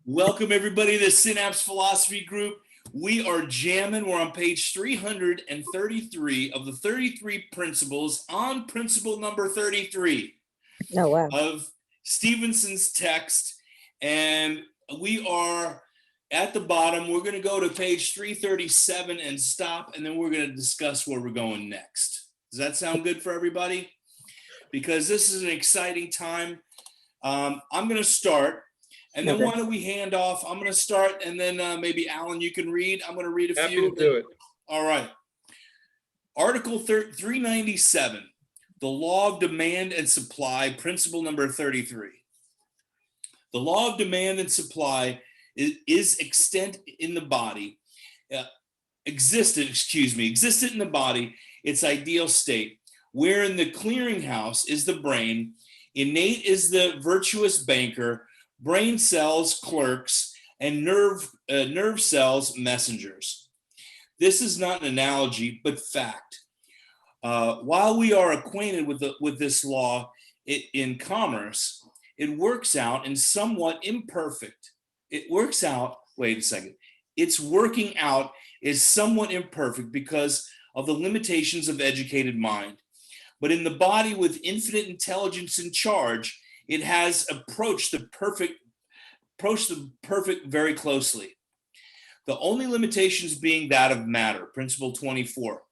Welcome everybody to the Synapse Philosophy Group. We are jamming. We're on page 333 of the 33 principles on principle number 33 of Stephenson's text. And we are at the bottom. We're going to go to page 337 and stop, and then we're going to discuss where we're going next. Does that sound good for everybody? Because this is an exciting time. I'm going to start. And then why don't we hand off? I'm going to start, and then maybe Alan, you can read. I'm going to read a few. Happy to do it. All right. Article 397, the law of demand and supply, principle number 33. The law of demand and supply is existent in the body, existent in the body, its ideal state, where in the clearinghouse is the brain, innate is the virtuous banker, brain cells, clerks, and nerve cells, messengers. This is not an analogy, but fact. While we are acquainted with this law in commerce, it works out in somewhat imperfect. Its working out is somewhat imperfect because of the limitations of educated mind. But in the body with infinite intelligence in charge, it has approached the perfect very closely. The only limitations being that of matter, principle 24.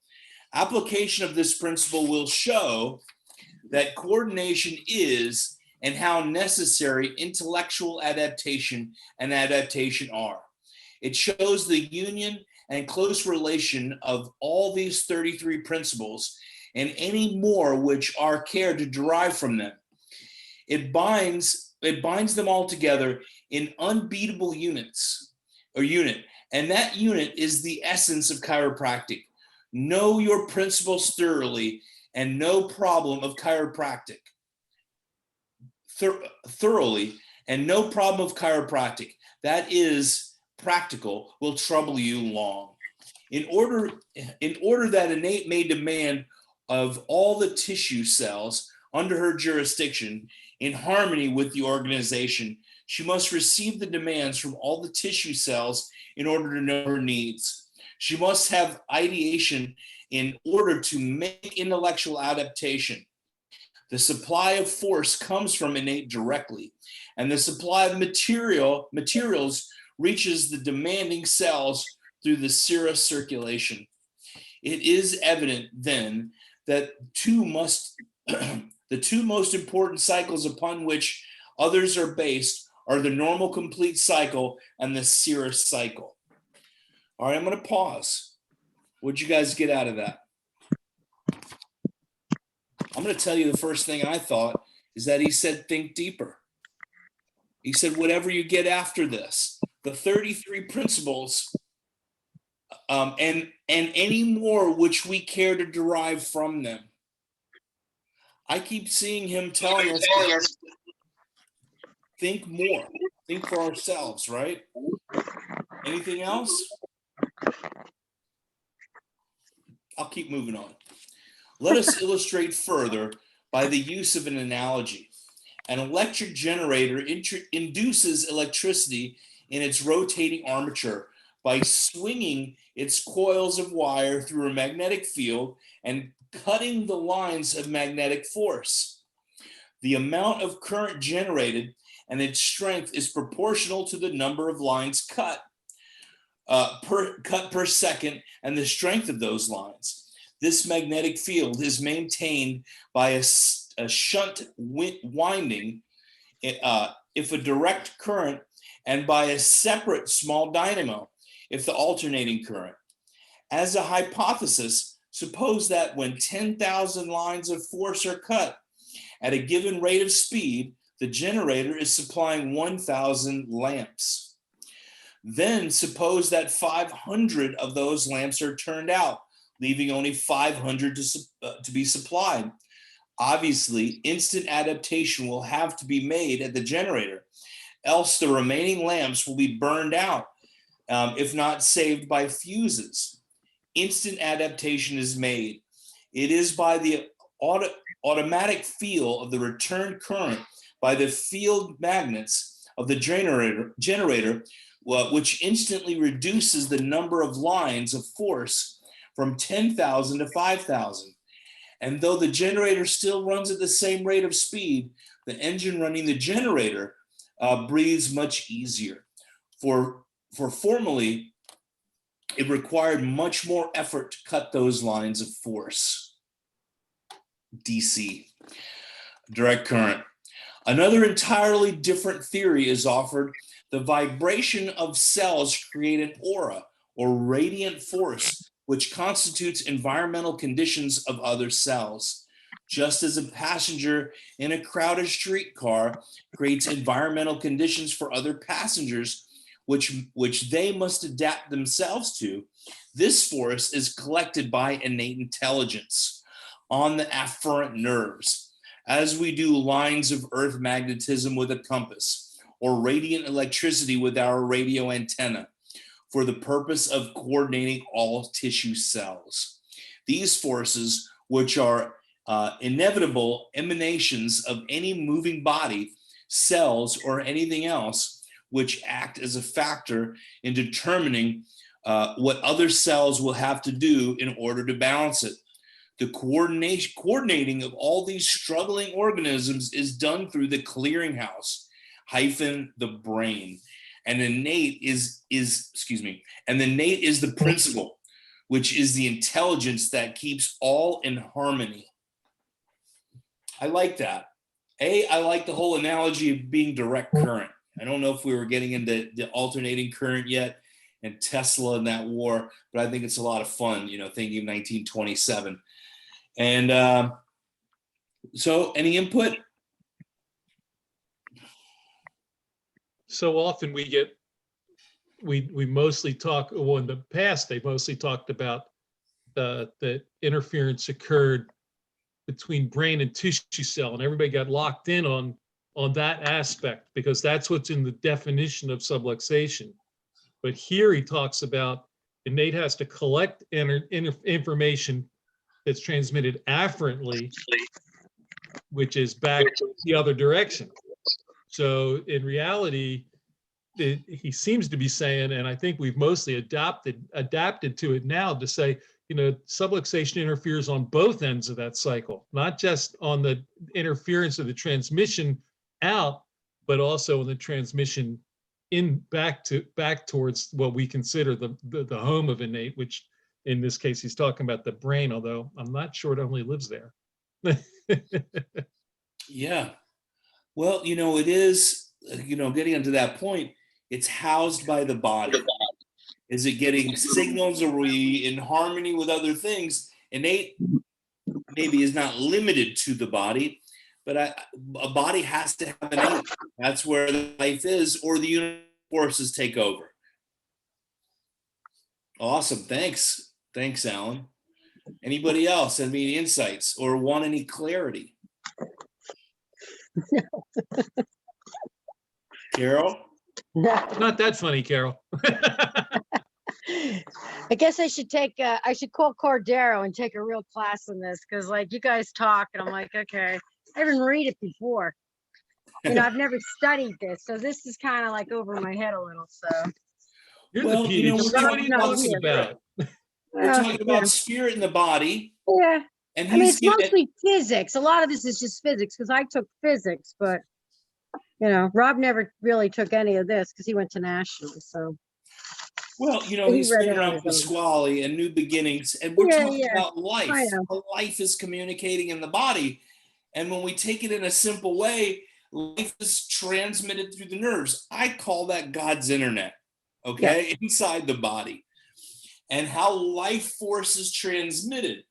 Application of this principle will show that coordination is and how necessary intellectual adaptation and adaptation are. It shows the union and close relation of all these 33 principles and any more which are care to derive from them. It binds them all together in unbeatable unit, and that unit is the essence of chiropractic. Know your principles thoroughly, and no problem of chiropractic. Thoroughly, and no problem of chiropractic, that is practical, will trouble you long. In order that innate may demand of all the tissue cells under her jurisdiction, in harmony with the organization, she must receive the demands from all the tissue cells in order to know her needs. She must have ideation in order to make intellectual adaptation. The supply of force comes from innate directly, and the supply of materials reaches the demanding cells through the serous circulation. It is evident then that the two most important cycles upon which others are based are the normal complete cycle and the serous cycle. All right, I'm going to pause. What'd you guys get out of that? I'm going to tell you the first thing I thought is that he said, think deeper. He said, whatever you get after this, the 33 principles and any more which we care to derive from them. I keep seeing him telling us to think more, think for ourselves, right? Anything else? I'll keep moving on. Let us illustrate further by the use of an analogy. An electric generator induces electricity in its rotating armature by swinging its coils of wire through a magnetic field and cutting the lines of magnetic force. The amount of current generated and its strength is proportional to the number of lines cut per second and the strength of those lines. This magnetic field is maintained by a shunt winding if a direct current, and by a separate small dynamo if the alternating current. As a hypothesis, suppose that when 10,000 lines of force are cut at a given rate of speed, the generator is supplying 1,000 lamps. Then suppose that 500 of those lamps are turned out, leaving only 500 to be supplied. Obviously, instant adaptation will have to be made at the generator, else the remaining lamps will be burned out, if not saved by fuses. Instant adaptation is made. It is by the automatic feel of the return current by the field magnets of the generator, which instantly reduces the number of lines of force from 10,000 to 5,000. And though the generator still runs at the same rate of speed, the engine running the generator breathes much easier. For formerly, it required much more effort to cut those lines of force. DC, direct current. Another entirely different theory is offered. The vibration of cells create an aura or radiant force, which constitutes environmental conditions of other cells. Just as a passenger in a crowded streetcar creates environmental conditions for other passengers, which they must adapt themselves to, this force is collected by innate intelligence on the afferent nerves, as we do lines of earth magnetism with a compass, or radiant electricity with our radio antenna, for the purpose of coordinating all tissue cells. These forces, which are inevitable emanations of any moving body, cells, or anything else, which act as a factor in determining what other cells will have to do in order to balance it. The coordinating of all these struggling organisms is done through the clearinghouse, the brain. And the innate is the principle, which is the intelligence that keeps all in harmony. I like that. I like the whole analogy of being direct current. I don't know if we were getting into the alternating current yet and Tesla and that war, but I think it's a lot of fun, thinking of 1927. And so any input? So often we mostly talk, well, in the past, they mostly talked about the interference occurred between brain and tissue cell, and everybody got locked in on that aspect because that's what's in the definition of subluxation. But here he talks about innate has to collect information that's transmitted afferently, which is back the other direction. So in reality, he seems to be saying, and I think we've mostly adapted to it now to say, subluxation interferes on both ends of that cycle, not just on the interference of the transmission out, but also in the transmission back towards what we consider the home of innate, which in this case he's talking about the brain, although I'm not sure it only lives there. Yeah. Well, it is, getting into that point, it's housed by the body. Is it getting signals? Are we in harmony with other things? Innate maybe is not limited to the body, but a body has to have innate. That's where the life is, or the universe forces take over. Awesome. Thanks. Thanks, Alan. Anybody else have any insights or want any clarity? Carol? No. Not that funny, Carol. I guess I should call Cordero and take a real class on this, because you guys talk and I'm like, okay, I didn't read it before. I've never studied this, so this is kind of over my head a little. So You're the PhD. What are you talking about? We're talking about spirit in the body. Yeah. And it's mostly physics. A lot of this is just physics because I took physics, but Rob never really took any of this because he went to national. So well, he's figuring out Pasquale and new beginnings, and we're talking about life. How life is communicating in the body, and when we take it in a simple way, life is transmitted through the nerves. I call that God's internet, okay, inside the body, and how life force is transmitted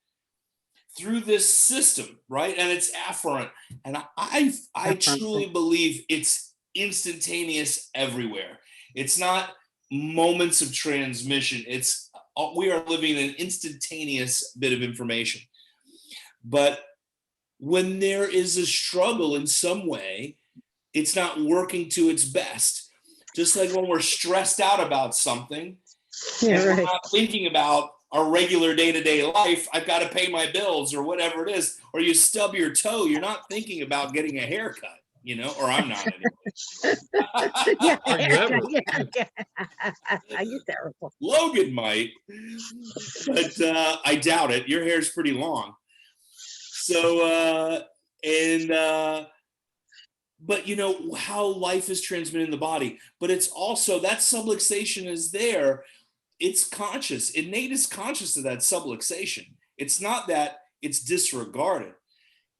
through this system, right? And it's afferent, and I truly believe it's instantaneous everywhere. It's not moments of transmission. We are living in an instantaneous bit of information. But when there is a struggle in some way, it's not working to its best. Just like when we're stressed out about something, and we're not thinking about our regular day-to-day life, I've got to pay my bills or whatever it is, or you stub your toe, you're not thinking about getting a haircut. or I'm not anyway. Yeah, Are you ever? yeah. You're terrible. Logan might, but I doubt it. Your hair's pretty long. So, but how life is transmitted in the body, but it's also that subluxation is there. It's conscious. Innate is conscious of that subluxation. It's not that it's disregarded.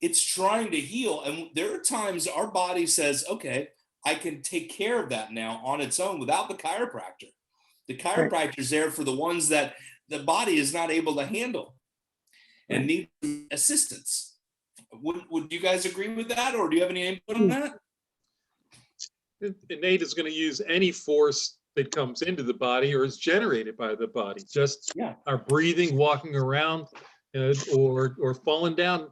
It's trying to heal. And there are times our body says, okay, I can take care of that now on its own without the chiropractor. The chiropractor is there for the ones that the body is not able to handle and need assistance. Would you guys agree with that, or do you have any input on that? Innate is going to use any force that comes into the body or is generated by the body. Just our breathing, walking around, or falling down,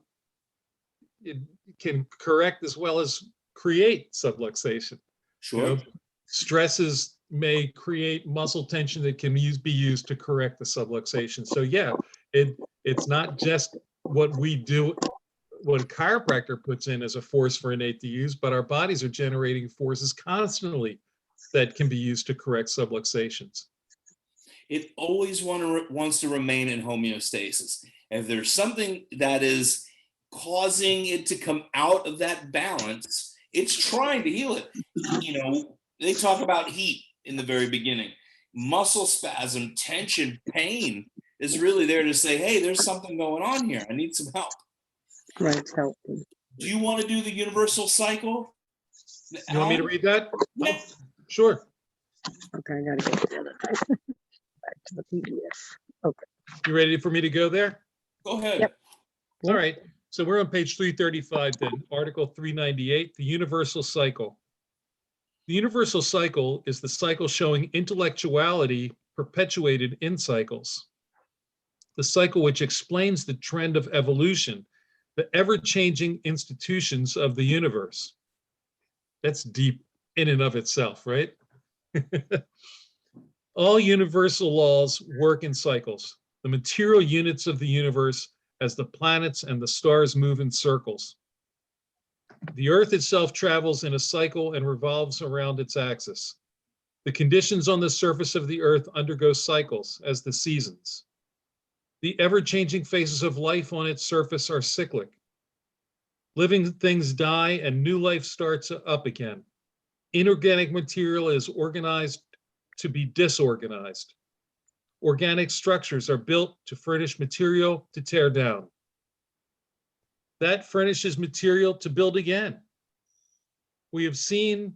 it can correct as well as create subluxation. Sure. Stresses may create muscle tension that can be used to correct the subluxation. So yeah, it's not just what we do, what a chiropractor puts in as a force for innate to use, but our bodies are generating forces constantly that can be used to correct subluxations. It always wants to remain in homeostasis. If there's something that is causing it to come out of that balance, it's trying to heal it. They talk about heat in the very beginning. Muscle spasm, tension, pain is really there to say, hey, there's something going on here. I need some help. Right. So, Do you want to do the universal cycle? You want me to read that? Yeah. Oh, sure. okay, I gotta get to the other thing. Back to the PDF. Okay. You ready for me to go there? Go ahead. Yep. All right. So we're on page 335 then, Article 398, the universal cycle. The universal cycle is the cycle showing intellectuality perpetuated in cycles. The cycle which explains the trend of evolution, the ever-changing institutions of the universe. That's deep in and of itself, right? All universal laws work in cycles. The material units of the universe as the planets and the stars move in circles. The earth itself travels in a cycle and revolves around its axis. The conditions on the surface of the earth undergo cycles as the seasons. The ever-changing phases of life on its surface are cyclic. Living things die and new life starts up again. Inorganic material is organized to be disorganized. Organic structures are built to furnish material to tear down. That furnishes material to build again. We have seen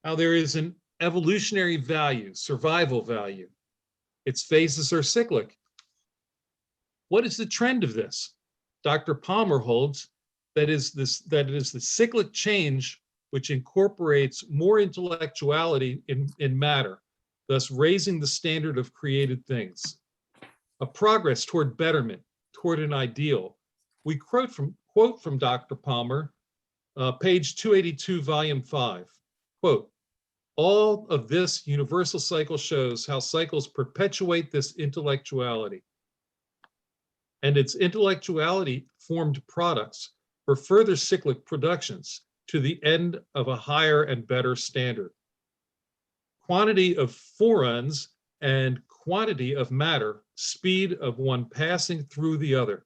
how there is an evolutionary value, survival value. Its phases are cyclic. What is the trend of this? Dr. Palmer holds that it is the cyclic change which incorporates more intellectuality in matter, thus raising the standard of created things. A progress toward betterment, toward an ideal. We quote from Dr. Palmer, page 282, volume 5. Quote, all of this universal cycle shows how cycles perpetuate this intellectuality. And its intellectuality formed products for further cyclic productions to the end of a higher and better standard. Quantity of forums and quantity of matter, speed of one passing through the other,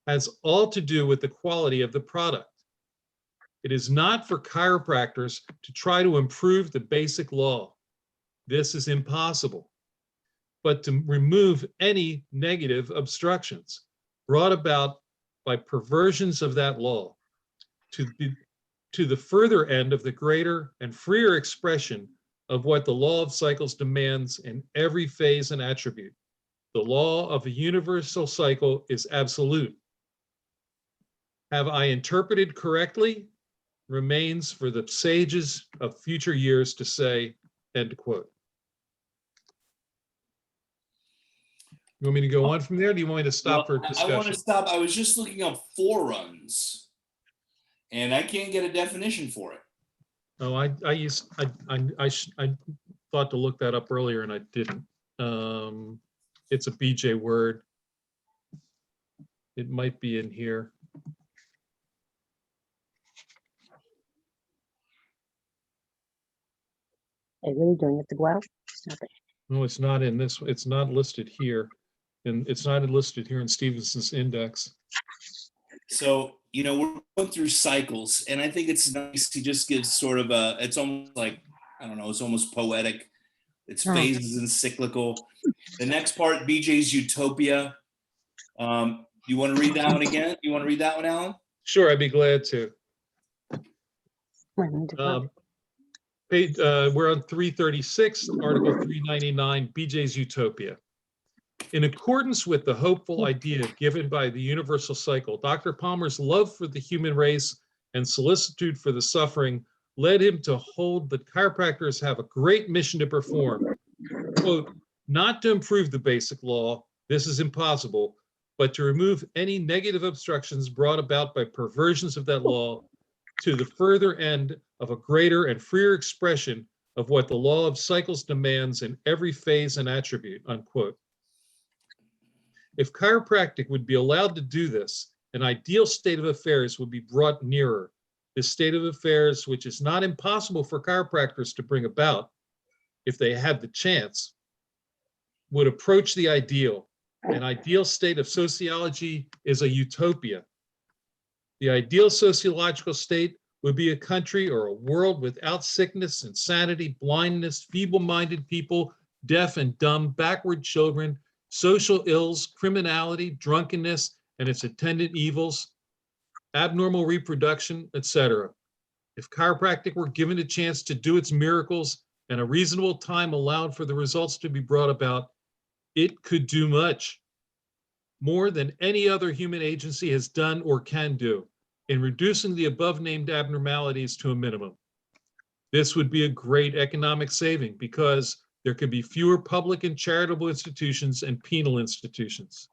has all to do with the quality of the product. It is not for chiropractors to try to improve the basic law. This is impossible. But to remove any negative obstructions brought about by perversions of that law to the further end of the greater and freer expression of what the law of cycles demands in every phase and attribute. The law of a universal cycle is absolute. Have I interpreted correctly? Remains for the sages of future years to say, end quote. You want me to go on from there? Or do you want me to stop for discussion? I want to stop. I was just looking up foreruns, and I can't get a definition for it. Oh, I thought to look that up earlier and I didn't. It's a BJ word. It might be in here. Are you really doing it to go out? Stop it. No, it's not in this, it's not listed here. And it's not listed here in Stevenson's index. So, we're going through cycles, and I think it's nice. He just gives sort of it's almost like, I don't know, it's almost poetic. It's phases and cyclical. The next part, BJ's Utopia. You want to read that one again? You want to read that one, Alan? Sure, I'd be glad to. We're on 336, Article 399, BJ's Utopia. In accordance with the hopeful idea given by the universal cycle, Dr. Palmer's love for the human race and solicitude for the suffering led him to hold that chiropractors have a great mission to perform. Quote, not to improve the basic law, this is impossible, but to remove any negative obstructions brought about by perversions of that law to the further end of a greater and freer expression of what the law of cycles demands in every phase and attribute, unquote. If chiropractic would be allowed to do this, an ideal state of affairs would be brought nearer. This state of affairs, which is not impossible for chiropractors to bring about, if they had the chance, would approach the ideal. An ideal state of sociology is a utopia. The ideal sociological state would be a country or a world without sickness, insanity, blindness, feeble-minded people, deaf and dumb, backward children, social ills, criminality, drunkenness, and its attendant evils, abnormal reproduction, etc. If chiropractic were given a chance to do its miracles and a reasonable time allowed for the results to be brought about, it could do much, more than any other human agency has done or can do, in reducing the above-named abnormalities to a minimum. This would be a great economic saving because there could be fewer public and charitable institutions and penal institutions.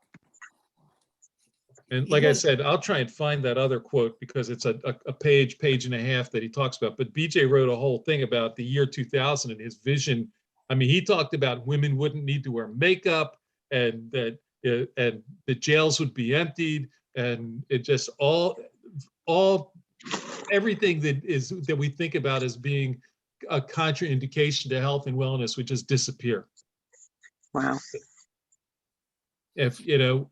And like I said, I'll try and find that other quote because it's a page and a half that he talks about. But BJ wrote a whole thing about the year 2000 and his vision. I mean, he talked about women wouldn't need to wear makeup and that and the jails would be emptied and it just all everything that we think about as being a contraindication to health and wellness would just disappear. Wow. If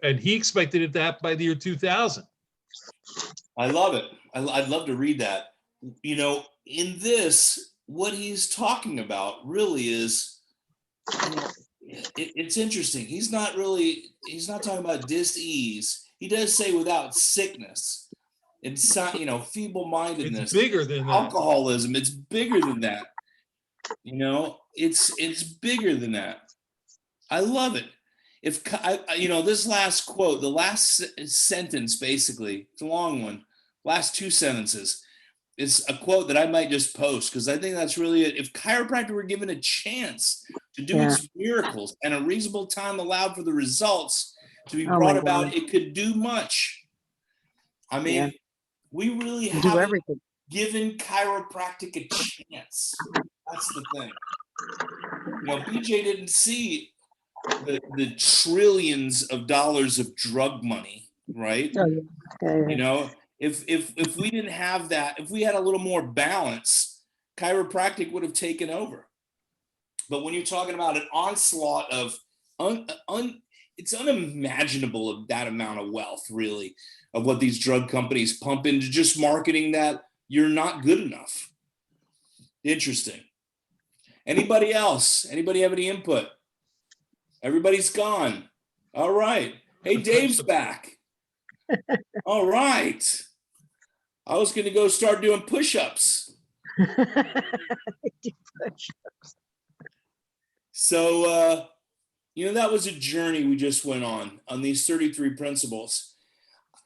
and he expected that by the year 2000. I love it. I'd love to read that. In this, what he's talking about really is, it's interesting. He's not talking about dis-ease. He does say without sickness. It's feeble-mindedness. It's bigger than that. Alcoholism. It's bigger than that. It's bigger than that. I love it. If this last quote, the last sentence, basically, it's a long one. Last two sentences, it's a quote that I might just post because I think that's really it. If chiropractic were given a chance to do its miracles and a reasonable time allowed for the results to be brought about, it could do much. I mean, we really haven't given chiropractic a chance. That's the thing. BJ didn't see the trillions of dollars of drug money, right? If we didn't have that, if we had a little more balance, chiropractic would have taken over. But when you're talking about an onslaught of it's unimaginable of that amount of wealth, really, of what these drug companies pump into just marketing that you're not good enough. Interesting. Anybody else? Anybody have any input? Everybody's gone. All right. Hey, Dave's back. All right. I was going to go start doing push-ups. So, that was a journey we just went on these 33 principles.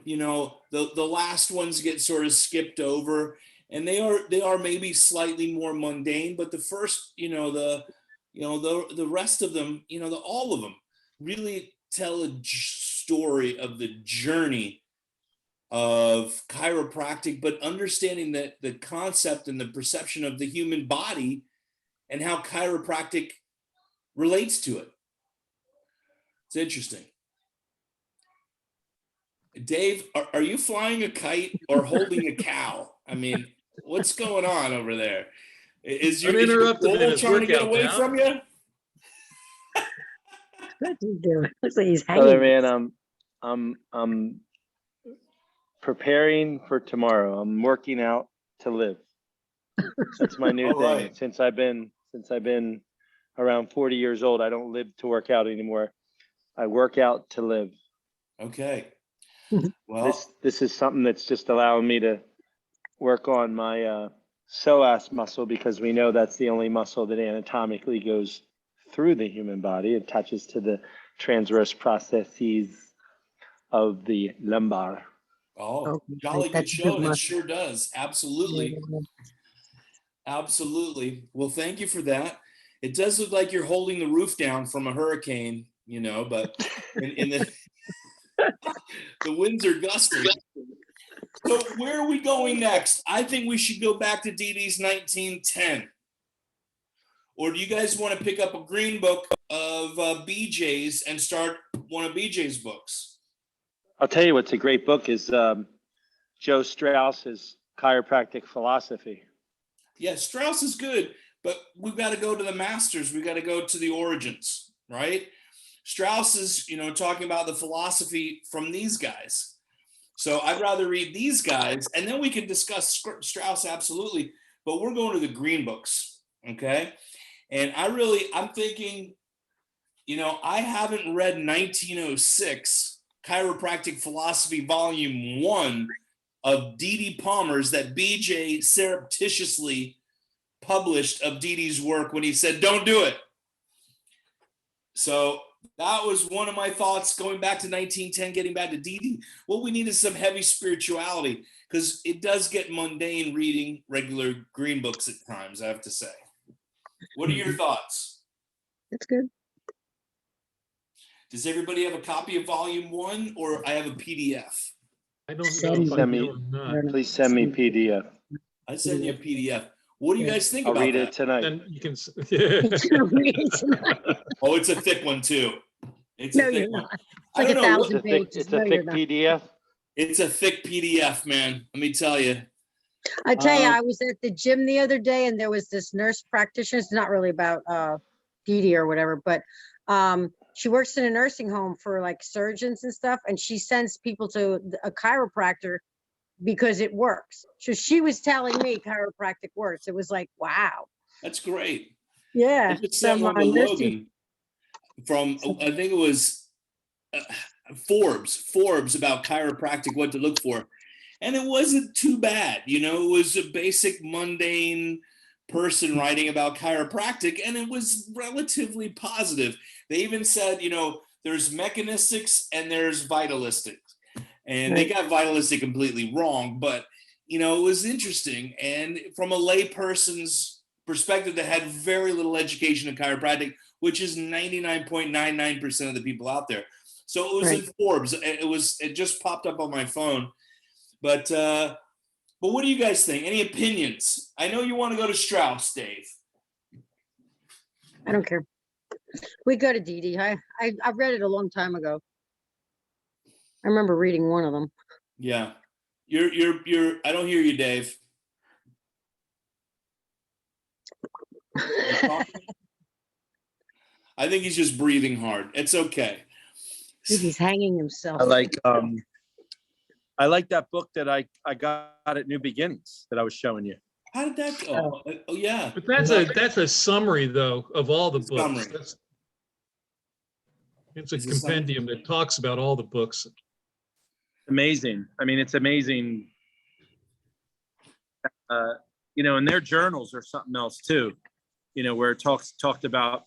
The last ones get sort of skipped over, and they are maybe slightly more mundane, but the first, the rest of them, all of them really tell a story of the journey of chiropractic, but understanding that the concept and the perception of the human body and how chiropractic relates to it. It's interesting. Dave, are you flying a kite or holding a cow? I mean, what's going on over there? Is your Uninterrupted in goal his trying to get workout away now. from you? What's he doing? Looks like he's Brother hanging. man, I'm preparing for tomorrow. I'm working out to live. That's my new All thing. right. Since I've been around 40 years old, I don't live to work out anymore. I work out to live. Okay. Well, This is something that's just allowing me to work on my psoas muscle, because we know that's the only muscle that anatomically goes through the human body. It attaches to the transverse processes of the lumbar. oh, Okay, jolly good that's a show. good And it muscle. sure does. Absolutely. Absolutely. Well, thank you for that. It does look like you're holding the roof down from a hurricane, but in the the winds are gusting. So where are we going next? I think we should go back to Dee Dee's 1910. Or do you guys want to pick up a green book of BJ's and start one of BJ's books? I'll tell you what's a great book is Joe Strauss's Chiropractic Philosophy. Yeah, Strauss is good, but we've got to go to the masters. We've got to go to the origins, right? Strauss is, talking about the philosophy from these guys. So I'd rather read these guys, and then we can discuss Strauss, absolutely. But we're going to the green books, okay? And I'm thinking, I haven't read 1906 Chiropractic Philosophy Volume 1 of Dee Dee Palmer's that BJ surreptitiously published of Dee Dee's work when he said, don't do it. So that was one of my thoughts going back to 1910, getting back to Dee Dee. What we need is some heavy spirituality, because it does get mundane reading regular green books at times, I have to say. What are your thoughts? That's good. Does everybody have a copy of Volume 1, or I have a PDF? I don't know Send if I me- do or not. Please send me PDF. I send you a PDF. What do you guys think I'll about read that? it tonight. Then you can, yeah. Oh, it's a thick one too. It's No, a thick you're one. not. It's I like don't a know. It's a 1,000 thick, pages. it's No, a you're thick not. PDF. It's a thick PDF, man. Let me tell you. I tell you, I was at the gym the other day and there was this nurse practitioner. It's not really about Dee Dee or whatever, but she works in a nursing home for like surgeons and stuff. And she sends people to a chiropractor because it works. So she was telling me chiropractic works. It was like, wow. That's great. Yeah. I just sent From one to nursing. Logan from, I think it was Forbes about chiropractic, what to look for. And it wasn't too bad. It was a basic mundane person writing about chiropractic, and it was relatively positive. They even said, there's mechanistics and there's vitalistics. And they got vitalistic completely wrong, but, it was interesting. And from a lay person's perspective that had very little education in chiropractic, which is 99.99% of the people out there. So it was in Forbes. It just popped up on my phone. But what do you guys think? Any opinions? I know you want to go to Strauss, Dave. I don't care. We go to Dee Dee. I read it a long time ago. I remember reading one of them. Yeah. You're I don't hear you, Dave. I think he's just breathing hard. It's okay. He's hanging himself. I like that book that I got at New Beginnings that I was showing you. How did that go? Oh yeah. But that's a summary though of all the books. Summary. It's a It's a summary. compendium that talks about all the books. Amazing. I mean, it's amazing. And their journals are something else too. Where it talked about,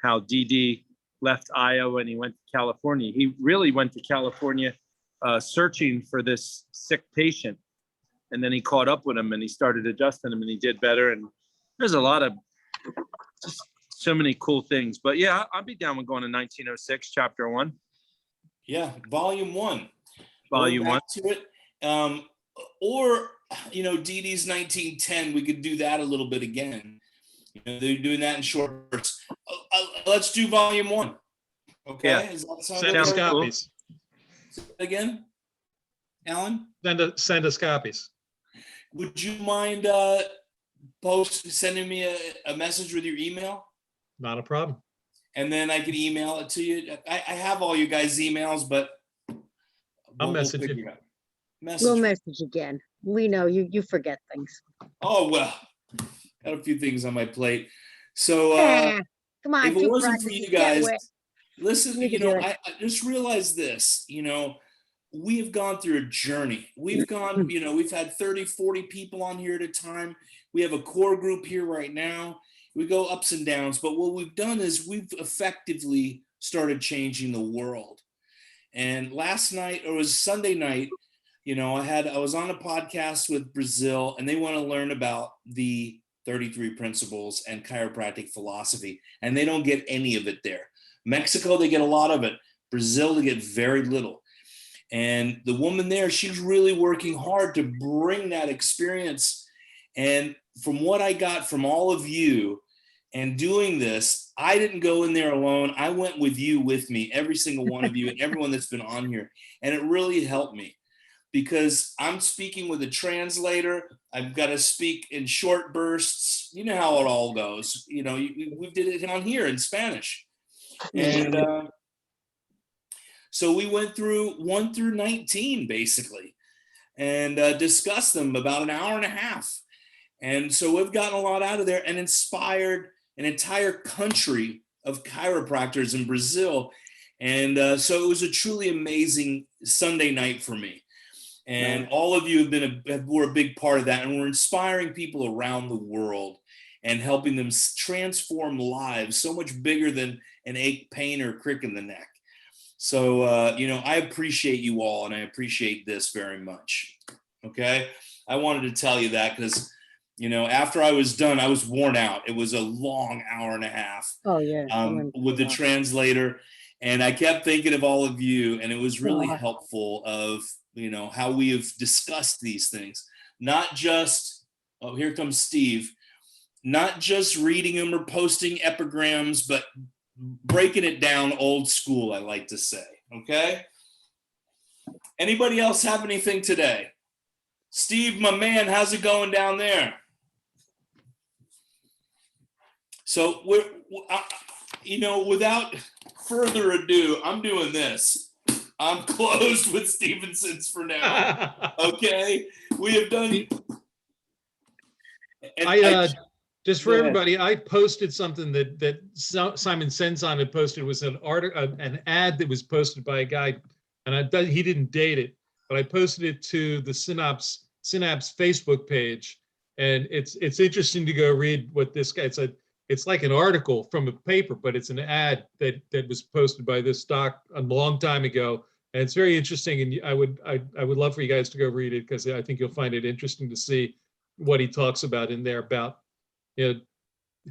how Dee Dee left Iowa and he went to California. He really went to California searching for this sick patient. And then he caught up with him and he started adjusting him and he did better. And there's a lot of just so many cool things. But yeah, I'd be down with going to 1906, chapter 1. Yeah, volume 1. Volume Going 1. back to it. Or, Dee Dee's 1910, we could do that a little bit again. They're doing that in short bursts. Let's do volume 1. Okay. Yeah. Does that sound Send us okay? copies. Again, Alan? Send us copies. would you mind sending me a message with your email? Not a problem. And then I can email it to you. I have all you guys' emails, but I'll message you. figure it out. We'll me. message again. We know you forget things. Oh, well, got a few things on my plate. So Come on, if it wasn't for toothbrushes, you get guys, wet. listen, You can do it. I just realized this, we have gone through a journey. We've gone, we've had 30, 40 people on here at a time. We have a core group here right now. We go ups and downs, but what we've done is we've effectively started changing the world. And last night, or it was Sunday night, I was on a podcast with Brazil, and they want to learn about the 33 principles and chiropractic philosophy, and they don't get any of it there. Mexico, they get a lot of it. Brazil, they get very little. And the woman there, she's really working hard to bring that experience. And from what I got from all of you and doing this, I didn't go in there alone. I went with you, with me, every single one of you and everyone that's been on here. And it really helped me because I'm speaking with a translator. I've got to speak in short bursts. You know how it all goes. We did it on here in Spanish. And so we went through 1 through 19, basically, and discussed them about an hour and a half. And so we've gotten a lot out of there and inspired an entire country of chiropractors in Brazil. And so it was a truly amazing Sunday night for me. And all of you were a big part of that. And we're inspiring people around the world and helping them transform lives so much bigger than an ache, pain, or crick in the neck. So, I appreciate you all, and I appreciate this very much. Okay. I wanted to tell you that because, after I was done, I was worn out. It was a long hour and a half. Oh, yeah. With the translator. And I kept thinking of all of you, and it was really helpful of, how we have discussed these things, not just, oh, here comes Steve, not just reading them or posting epigrams, but breaking it down old school, I like to say. Okay. Anybody else have anything today? Steve, my man, how's it going down there? So without further ado, I'm doing this. I'm closed with Stephenson's for now. Okay. We have done. Just for everybody, I posted something that Simon Senzon had posted. It was an ad that was posted by a guy, and he didn't date it, but I posted it to the Synapse Facebook page, and it's interesting to go read what this guy. It's like an article from a paper, but it's an ad that was posted by this doc a long time ago, and it's very interesting. And I would love for you guys to go read it because I think you'll find it interesting to see what he talks about in there about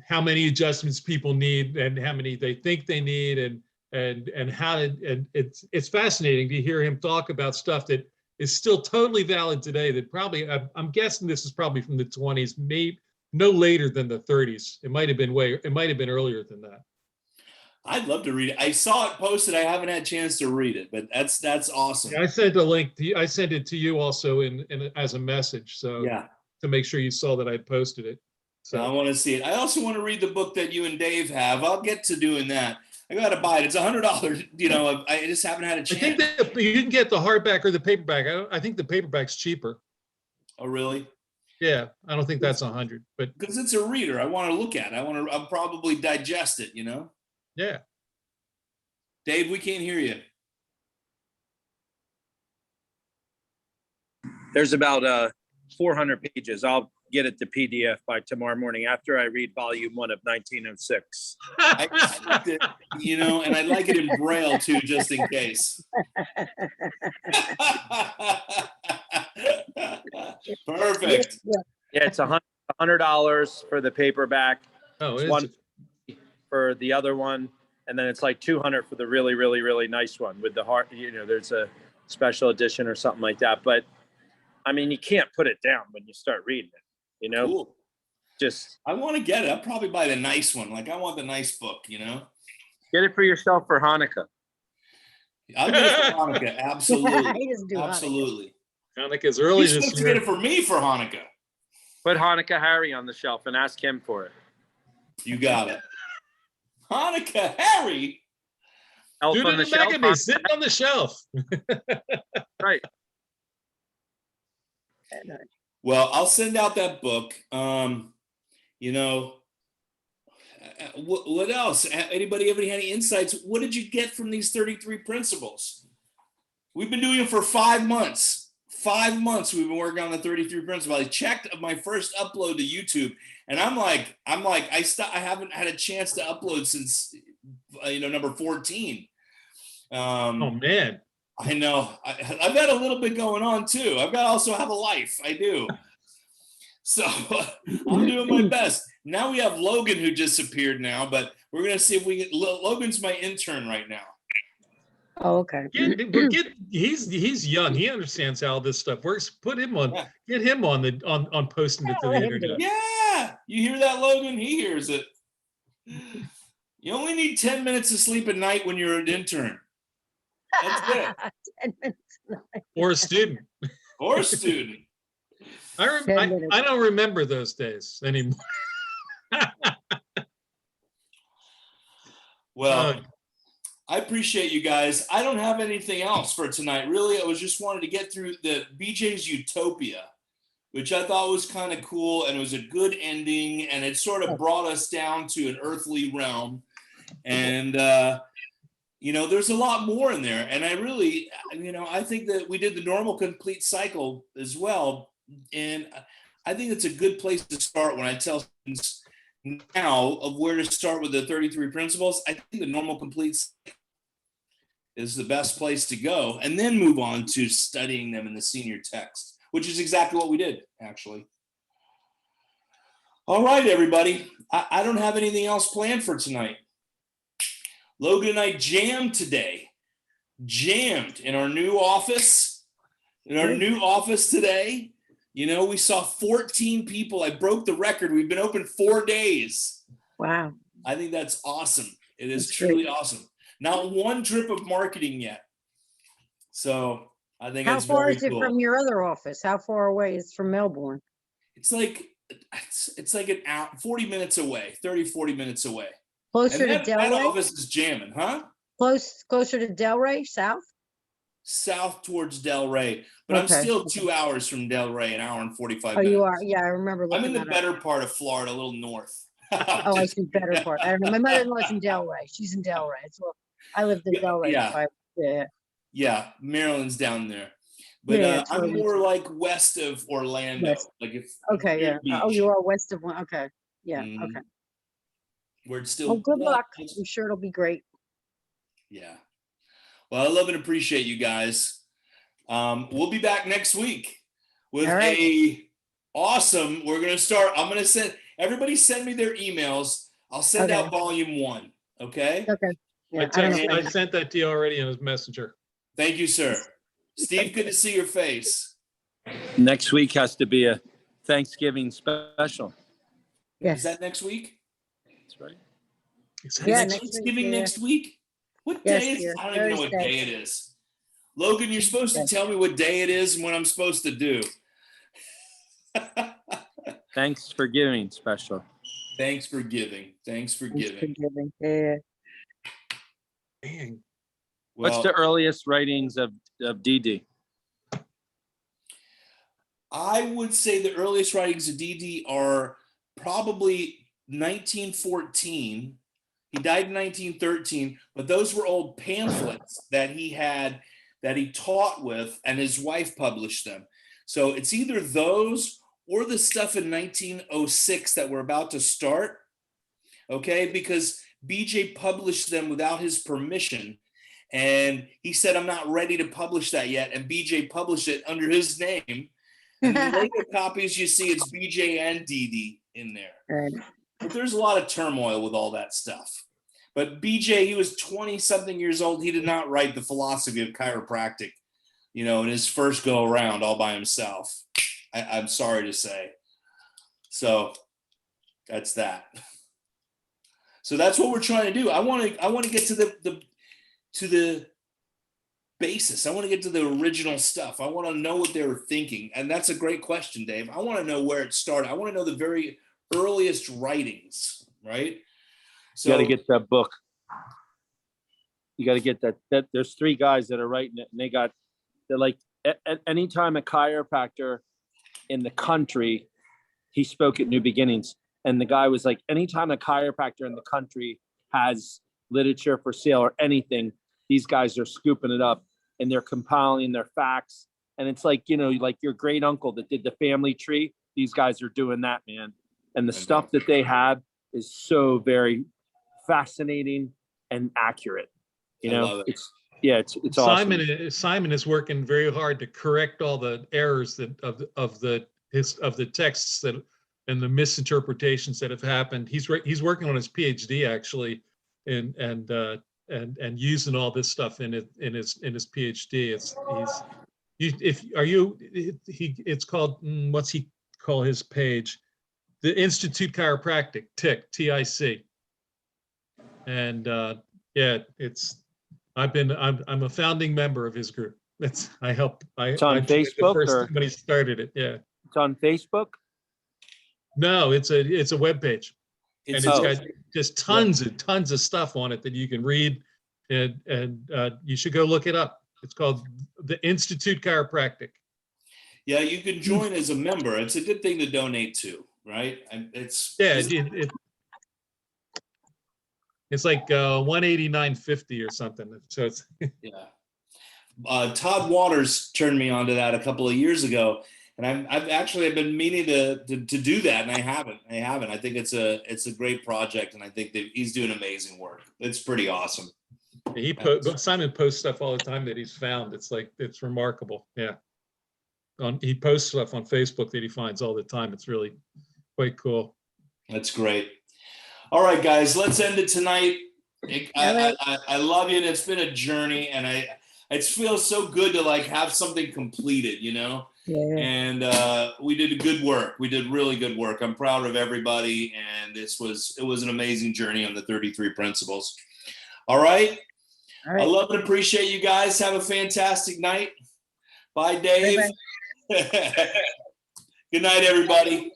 how many adjustments people need and how many they think they need and how it's fascinating to hear him talk about stuff that is still totally valid today. That probably I'm guessing this is probably from the 20s, maybe no later than the 30s. It might have been earlier than that. I'd love to read it. I saw it posted. I haven't had a chance to read it, but that's awesome. Yeah, I sent a link. I sent it to you also in as a message. So yeah, to make sure you saw that I posted it. So I want to see it. I also want to read the book that you and Dave have. I'll get to doing that. I got to buy it. It's $100. I just haven't had a chance. I think that you can get the hardback or the paperback. I think the paperback's cheaper. Oh, really? Yeah, I don't think that's 100, but because it's a reader, I want to look at it. I'll probably digest it. Yeah. Dave, we can't hear you. There's about 400 pages. I'll get it to PDF by tomorrow morning after I read volume 1 of 1906. I like it, and I like it in Braille too, just in case. Perfect. Yeah, it's $100 for the paperback. Oh, it's one for the other one, and then it's like $200 for the really, really, really nice one with the heart. There's a special edition or something like that. But I mean, you can't put it down when you start reading it. Cool. Just I want to get it. I'll probably buy the nice one. Like I want the nice book. Get it for yourself for Hanukkah. I'll get it for Hanukkah. Absolutely. Absolutely. Hanukkah's early You're this supposed to get year. it for me for Hanukkah. Put Hanukkah Harry on the shelf and ask him for it. You got it. Hanukkah Harry. Elf Dude on in the the back shelf. of me, sitting on the shelf. Right. Well, I'll send out that book. You know, what else? Anybody have any insights? What did you get from these 33 principles? We've been doing it for 5 months. 5 months we've been working on the 33 principles. I checked my first upload to YouTube, and I'm like, I haven't had a chance to upload since number 14. Oh man. I know. I've got a little bit going on too. Also have a life. I do. So I'm doing my best. Now we have Logan who disappeared now, but we're gonna see if we get. Logan's my intern right now. Oh, okay. He's young. He understands how this stuff works. Put him on. Yeah. Get him on posting it to the let him do internet. Yeah, you hear that, Logan? He hears it. You only need 10 minutes of sleep at night when you're an intern. That's it. 10 minutes. Or a student. Or a student. I don't remember those days anymore. Well, I appreciate you guys. I don't have anything else for tonight. Really, I was just wanted to get through the BJ's Utopia, which I thought was kind of cool, and it was a good ending, and it sort of brought us down to an earthly realm. And there's a lot more in there. And I really, I think that we did the normal complete cycle as well. And I think it's a good place to start when I tell students now of where to start with the 33 principles. I think the normal complete cycle is the best place to go, and then move on to studying them in the senior text, which is exactly what we did, actually. All right, everybody. I don't have anything else planned for tonight. Logan and I jammed today. Jammed in our new office. In our new office today. We saw 14 people. I broke the record. We've been open 4 days. Wow. I think that's awesome. It is That's truly great. awesome. Not one drip of marketing yet. So I think How it's far very is it cool. from your other office? How far away is it from Melbourne? It's like an hour, 40 minutes away, 30, 40 minutes away. Closer And to that Delray? office is jamming, huh? Closer to Delray, south? South towards Delray, but I'm Okay. still 2 hours from Delray, an hour and 45 Oh, minutes. you are? Yeah, I remember I'm looking in the that up. better part of Florida, a little north. Oh, I see, better part. I don't know. My mother-in-law's in Delray. She's in Delray. So I lived in Delray. Yeah. Yeah. Yeah, Maryland's down there. But Yeah, it's I'm really more like west of Orlando. West. Like if Okay, near yeah. the Oh, beach, you are west of one. Okay. Yeah, Mhm. okay. where it's still Well, good well, luck. it's- I'm sure it'll be great. Yeah. Well, I love and appreciate you guys. We'll be back next week with All right. we're going to start. I'm going to send me their emails. I'll send Okay. out volume 1. Okay. Okay. Yeah, I don't know. I sent that to you already in his messenger. Thank you, sir. Steve, good to see your face. Next week has to be a Thanksgiving special. Yes. Is that next week? That's right. Yeah, Is next week, Thanksgiving yeah. next week? What Yes, day is dear. it? I don't even know what Thursday. day it is. Logan, you're supposed to Yes. tell me what day it is and what I'm supposed to do. Thanks for giving special. Thanks for giving. Thanks for Thanks for giving. giving. Yeah. Dang. What's Well, the earliest writings of DD? I would say the earliest writings of DD are probably 1914. He died in 1913, but those were old pamphlets that he had that he taught with, and his wife published them. So it's either those or the stuff in 1906 that we're about to start, okay? Because BJ published them without his permission, and he said, I'm not ready to publish that yet, and BJ published it under his name. And the later copies you see, it's BJ and DD in there. Right. But there's a lot of turmoil with all that stuff. But BJ, he was 20-something years old. He did not write the philosophy of chiropractic, in his first go around all by himself. I'm sorry to say. So that's that. So that's what we're trying to do. I want to get to the basis. I want to get to the original stuff. I want to know what they were thinking. And that's a great question, Dave. I want to know where it started. I want to know the very earliest writings, right? So You got to get that book. You got to get that. There's 3 guys that are writing it, and they're like, anytime a chiropractor in the country, he spoke at New Beginnings, and the guy was like, anytime a chiropractor in the country has literature for sale or anything, these guys are scooping it up and they're compiling their facts. And it's like, like your great uncle that did the family tree. These guys are doing that, man. And the stuff that they have is so very fascinating and accurate. I love it. It's awesome. Simon is working very hard to correct all the errors of the texts that and the misinterpretations that have happened. He's working on his PhD actually, and using all this stuff in his PhD. It's called, what's he call his page? The Institute Chiropractic, TIC. And I'm a founding member of his group. It's on Facebook when he started it. Yeah. It's on Facebook. No, it's a web page. And it's got just tons of stuff on it that you can read, and you should go look it up. It's called the Institute Chiropractic. Yeah, you can join as a member. It's a good thing to donate to, right? And it's like $189.50 or something. So it's yeah. Todd Waters turned me onto that a couple of years ago. And I've been meaning to do that, and I haven't. I think it's a great project, and I think that he's doing amazing work. It's pretty awesome. Simon posts stuff all the time that he's found. It's remarkable. Yeah. He posts stuff on Facebook that he finds all the time. It's really quite cool. That's great. All right, guys, let's end it tonight. I love you, and it's been a journey, and it feels so good to have something completed, Yeah. And we did good work. We did really good work. I'm proud of everybody, and it was an amazing journey on the 33 principles. All right. I love and appreciate you guys. Have a fantastic night. Bye, Dave. Good night, everybody.